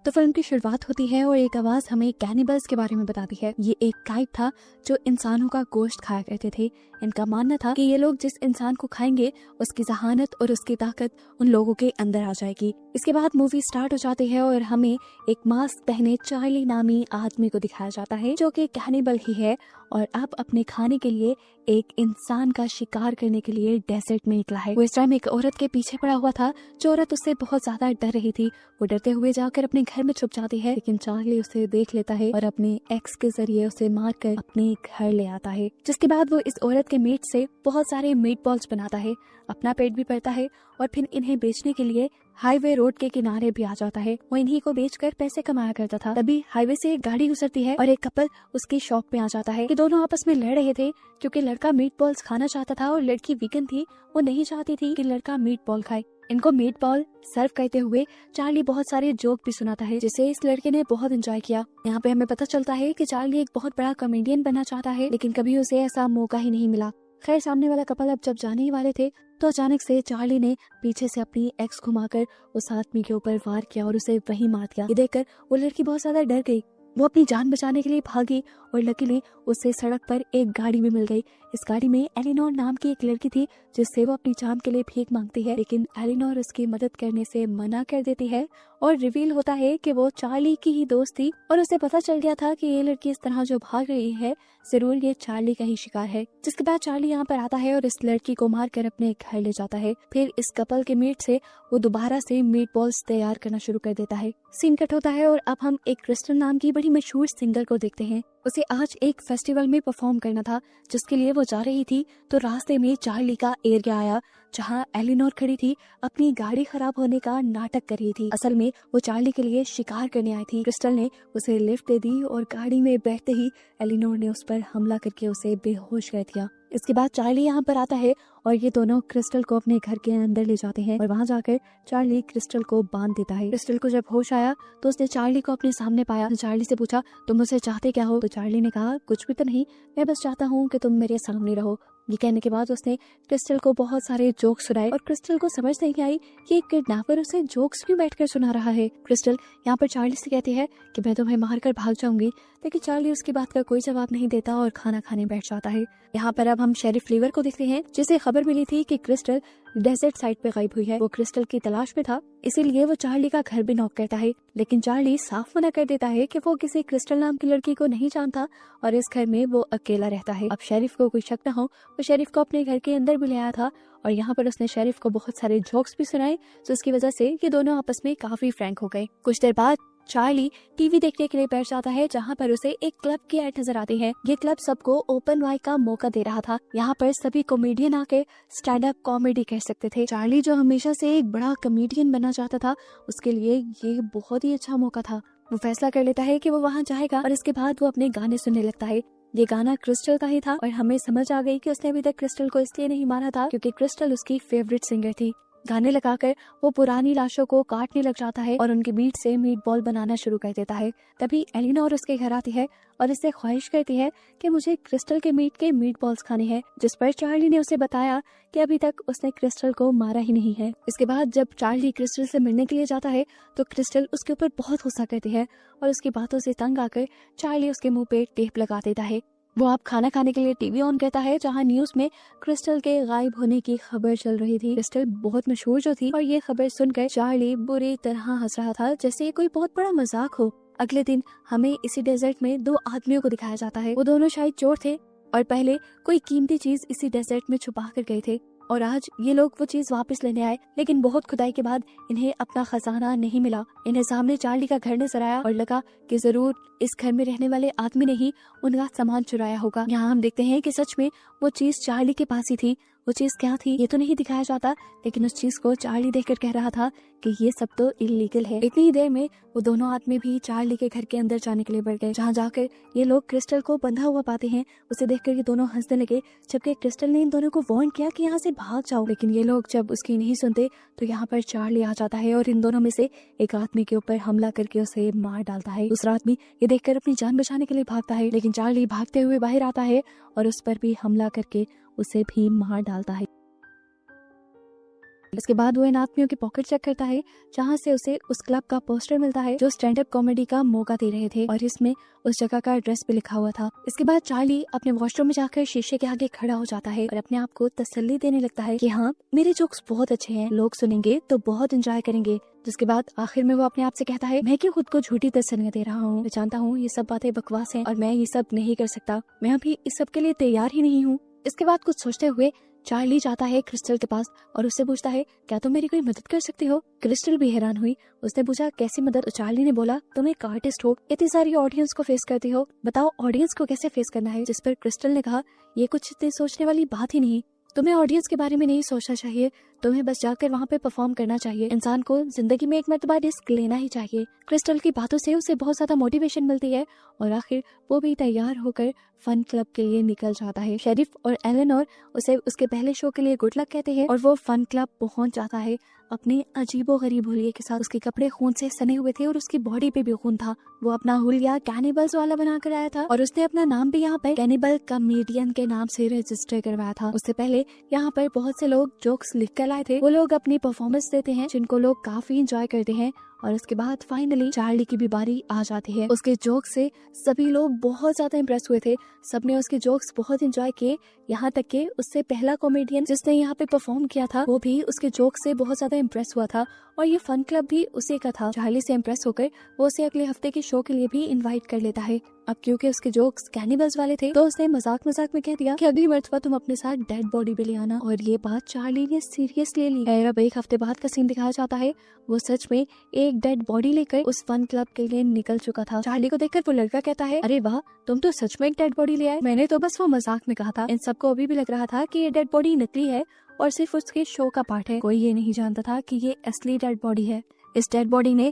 तो फिल्म की शुरुआत होती है और एक आवाज हमें कैनिबल्स के बारे में बताती है। ये एक टाइप था जो इंसानों का गोश्त खाया करते थे। इनका मानना था कि ये लोग जिस इंसान को खाएंगे उसकी जहानत और उसकी ताकत उन लोगों के अंदर आ जाएगी। इसके बाद मूवी स्टार्ट हो जाती है और हमें एक मास्क पहने चार्ली नामी आदमी को दिखाया जाता है जो कि कैनिबल ही है और अब अपने खाने के लिए एक इंसान का शिकार करने के लिए डेजर्ट में निकला है। वो इस टाइम एक औरत के पीछे पड़ा हुआ था जो औरत उससे बहुत ज्यादा डर रही थी। वो डरते हुए जाकर अपने घर में छुप जाती है, लेकिन चार्ली उसे देख लेता है और अपने एक्स के जरिए उसे मारकर अपने घर ले आता है। जिसके बाद वो इस औरत के मीट से बहुत सारे मीट बॉल्स बनाता है, अपना पेट भी भरता है और फिर इन्हें बेचने के लिए हाईवे रोड के किनारे भी आ जाता है। वो इन्हीं को बेचकर पैसे कमाया करता था। तभी हाईवे से एक गाड़ी गुजरती है और एक कपल उसकी शॉप पे आ जाता है कि दोनों आपस में लड़ रहे थे क्योंकि लड़का मीट बॉल्स खाना चाहता था और लड़की वीगन थी, वो नहीं चाहती थी कि लड़का मीट बॉल खाए। इनको मीट बॉल सर्व करते हुए चार्ली बहुत सारे जोक भी सुनाता है जिसे इस लड़के ने बहुत एंजॉय किया। यहाँ पे हमें पता चलता है कि चार्ली एक बहुत बड़ा कॉमेडियन बनना चाहता है, लेकिन कभी उसे ऐसा मौका ही नहीं मिला। खैर, सामने वाला कपल अब जब जाने ही वाले थे तो अचानक से चार्ली ने पीछे से अपनी एक्स घुमाकर उस आदमी के ऊपर वार किया और उसे वहीं मार दिया। ये देखकर वो लड़की बहुत ज्यादा डर गई। वो अपनी जान बचाने के लिए भागी और लकीली उससे सड़क पर एक गाड़ी भी मिल गई। इस गाड़ी में एलिनोर नाम की एक लड़की थी जिससे वो अपनी जान के लिए भीख मांगती है, लेकिन एलिनोर उसकी मदद करने से मना कर देती है और रिवील होता है कि वो चार्ली की ही दोस्त थी और उसे पता चल गया था कि ये लड़की इस तरह जो भाग रही है जरूर ये चार्ली का ही शिकार है। जिसके बाद चार्ली यहाँ पर आता है और इस लड़की को मारकर अपने घर ले जाता है। फिर इस कपल के मीट से वो दोबारा से मीट बॉल्स तैयार करना शुरू कर देता है। सीन कट होता है और अब हम एक क्रिस्टल नाम की बड़ी मशहूर सिंगर को देखते हैं। उसे आज एक फेस्टिवल में परफॉर्म करना था जिसके लिए वो जा रही थी, तो रास्ते में चार्ली का एरिया आया जहां एलिनोर खड़ी थी, अपनी गाड़ी खराब होने का नाटक कर रही थी। असल में वो चार्ली के लिए शिकार करने आई थी। क्रिस्टल ने उसे लिफ्ट दे दी और गाड़ी में बैठते ही एलिनोर ने उस पर हमला करके उसे बेहोश कर दिया। इसके बाद चार्ली यहाँ पर आता है और ये दोनों क्रिस्टल को अपने घर के अंदर ले जाते हैं और वहाँ जाकर चार्ली क्रिस्टल को बांध देता है। क्रिस्टल को जब होश आया तो उसने चार्ली को अपने सामने पाया। तो चार्ली से पूछा, तुम मुझसे चाहते क्या हो? तो चार्ली ने कहा, कुछ भी तो नहीं, मैं बस चाहता हूँ कि तुम मेरे सामने रहो। ये कहने के बाद उसने क्रिस्टल को बहुत सारे जोक्स सुनाए और क्रिस्टल को समझ नहीं आई कि एक किडनैपर उसे जोक्स क्यों बैठकर सुना रहा है। क्रिस्टल यहाँ पर चार्ली से कहती है कि मैं तुम्हें मारकर भाग जाऊंगी, लेकिन चार्ली उसकी बात का कोई जवाब नहीं देता और खाना खाने बैठ जाता है। यहाँ पर अब हम शेरिफ लीवर को देखते हैं जिसे खबर मिली थी कि क्रिस्टल डेजर्ट साइड पे गायब हुई है। वो क्रिस्टल की तलाश में था, इसीलिए वो चार्ली का घर भी नॉक करता है, लेकिन चार्ली साफ मना कर देता है कि वो किसी क्रिस्टल नाम की लड़की को नहीं जानता और इस घर में वो अकेला रहता है। अब शेरिफ को कोई शक न हो, वो शेरिफ को अपने घर के अंदर भी ले आया था और यहाँ पर उसने शेरिफ को बहुत सारे जोक्स भी सुनाए, जिसकी वजह से ये दोनों आपस में काफी फ्रैंक हो गए। कुछ देर बाद चार्ली टीवी देखने के लिए बैठ जाता है जहाँ पर उसे एक क्लब की ऐड नजर आती है। ये क्लब सबको ओपन माइक का मौका दे रहा था। यहाँ पर सभी कॉमेडियन आके स्टैंड अप कॉमेडी कर सकते थे। चार्ली जो हमेशा से एक बड़ा कॉमेडियन बनना चाहता था, उसके लिए ये बहुत ही अच्छा मौका था। वो फैसला कर लेता है कि वो वहाँ जाएगा और इसके बाद वो अपने गाने सुनने लगता है। ये गाना क्रिस्टल का ही था और हमें समझ आ गई कि उसने अभी तक क्रिस्टल को इसलिए नहीं मारा था क्योंकि क्रिस्टल उसकी फेवरेट सिंगर थी। गाने लगाकर वो पुरानी लाशों को काटने लग जाता है और उनके मीट से मीट बॉल बनाना शुरू कर देता है। तभी एलिनोर उसके घर आती है और इससे ख्वाहिश करती है कि मुझे क्रिस्टल के मीट बॉल्स खाने हैं, जिस पर चार्ली ने उसे बताया कि अभी तक उसने क्रिस्टल को मारा ही नहीं है। इसके बाद जब चार्ली क्रिस्टल से मिलने के लिए जाता है तो क्रिस्टल उसके ऊपर बहुत गुस्सा करती है और उसकी बातों से तंग आकर चार्ली उसके मुंह पे टेप लगा देता है। वो आप खाना खाने के लिए टीवी ऑन करता है जहां न्यूज में क्रिस्टल के गायब होने की खबर चल रही थी। क्रिस्टल बहुत मशहूर जो थी और ये खबर सुनकर चार्ली बुरी तरह हंस रहा था जैसे ये कोई बहुत बड़ा मजाक हो। अगले दिन हमें इसी डेजर्ट में दो आदमियों को दिखाया जाता है। वो दोनों शायद चोर थे और पहले कोई कीमती चीज इसी डेजर्ट में छुपा कर गए थे और आज ये लोग वो चीज वापस लेने आए, लेकिन बहुत खुदाई के बाद इन्हें अपना खजाना नहीं मिला। इन्हें सामने चार्ली का घर नजर आया और लगा कि जरूर इस घर में रहने वाले आदमी ने ही उनका सामान चुराया होगा। यहाँ हम देखते हैं कि सच में वो चीज चार्ली के पास ही थी। वो चीज क्या थी ये तो नहीं दिखाया जाता, लेकिन उस चीज को चार्ली देखकर कह रहा था कि ये सब तो इलीगल है। इतनी ही देर में वो दोनों आदमी भी चार्ली के घर के अंदर जाने के लिए बढ़ गए, जहाँ जाकर ये लोग क्रिस्टल को बंधा हुआ पाते हैं। उसे देखकर ये दोनों हंसने लगे, जबकि क्रिस्टल ने इन दोनों को वार्न किया कि यहाँ से भाग जाओ, लेकिन ये लोग जब उसकी नहीं सुनते तो यहाँ पर चार्ली आ जाता है और इन दोनों में से एक आदमी के ऊपर हमला करके उसे मार डालता है। दूसरा आदमी ये देखकर अपनी जान बचाने के लिए भागता है, लेकिन चार्ली भागते हुए बाहर आता है और उस पर भी हमला करके उसे भी मार डालता है। इसके बाद वो इन आदमियों की पॉकेट चेक करता है जहाँ से उसे उस क्लब का पोस्टर मिलता है जो स्टैंड अप कॉमेडी का मौका दे रहे थे और इसमें उस जगह का एड्रेस भी लिखा हुआ था। इसके बाद चार्ली अपने वॉशरूम में जाकर शीशे के आगे खड़ा हो जाता है और अपने आप को तसल्ली देने लगता है कि हाँ, मेरे जोक्स बहुत अच्छे हैं, लोग सुनेंगे तो बहुत एंजॉय करेंगे। जिसके बाद आखिर में वो अपने आप से कहता है, मैं क्यों खुद को झूठी तसल्लियां दे रहा हूँ, मैं जानता हूँ ये सब बातें बकवास हैं और मैं ये सब नहीं कर सकता, मैं अभी इस सब के लिए तैयार ही नहीं हूँ। इसके बाद कुछ सोचते हुए चार्ली जाता है क्रिस्टल के पास और उससे पूछता है, क्या तुम मेरी कोई मदद कर सकती हो? क्रिस्टल भी हैरान हुई। उसने पूछा, कैसी मदद? तो चार्ली ने बोला, तुम एक आर्टिस्ट हो, इतनी सारी ऑडियंस को फेस करती हो, बताओ ऑडियंस को कैसे फेस करना है। जिस पर क्रिस्टल ने कहा, ये कुछ इतनी सोचने वाली बात ही नहीं, तुम्हें ऑडियंस के बारे में नहीं सोचना चाहिए, तुम्हें बस जाकर वहाँ पे परफॉर्म करना चाहिए। इंसान को जिंदगी में एक मर्तबा रिस्क लेना ही चाहिए। क्रिस्टल की बातों से उसे बहुत ज्यादा मोटिवेशन मिलती है और आखिर वो भी तैयार होकर फन क्लब के लिए निकल जाता है। शेरिफ और एलेनोर उसे उसके पहले शो के लिए गुड लक कहते हैं और वो फन क्लब पहुंच जाता है अपने अजीबोगरीब हुलिये के साथ। उसके कपड़े खून से सने हुए थे और उसकी बॉडी पे भी खून था। वो अपना हुलिया कैनिबल्स वाला बनाकर आया था और उसने अपना नाम भी यहाँ पर कैनिबल कॉमेडियन के नाम से रजिस्टर करवाया था। उससे पहले यहाँ पर बहुत से लोग जोक्स लिख कर लाए थे। वो लोग अपनी परफॉर्मेंस देते हैं जिनको लोग काफी इंजॉय करते हैं और उसके बाद फाइनली चार्ली की भी बारी आ जाती है। उसके जोक्स से सभी लोग बहुत ज्यादा इम्प्रेस हुए थे, सबने उसके जोक्स बहुत एंजॉय किए, यहाँ तक कि उससे पहला कॉमेडियन जिसने यहाँ पे परफॉर्म किया था वो भी उसके जोक्स से बहुत ज्यादा इम्प्रेस हुआ था और ये फन क्लब भी उसी का था। चार्ली से इम्प्रेस होकर वो उसे अगले हफ्ते के शो के लिए भी इनवाइट कर लेता है। अब क्योंकि उसके जोक्स कैनिबल्स वाले थे तो उसने मजाक मजाक में कह दिया कि अगली मर्तबा तुम अपने साथ डेड बॉडी भी ले आना, और ये बात चार्ली ने सीरियसली ली है। अब एक हफ्ते बाद का सीन दिखाया जाता है, वो सच में एक डेड बॉडी लेकर उस फन क्लब के लिए निकल चुका था। चार्ली को देखकर वो लड़का कहता है, अरे वाह, तुम तो सच में एक डेड बॉडी ले आए, मैंने तो बस वो मजाक में कहा था। इन सबको अभी भी लग रहा था कि ये डेड बॉडी नकली है और सिर्फ उसके शो का पार्ट है। कोई ये नहीं जानता था कि ये असली डेड बॉडी है। इस डेड बॉडी ने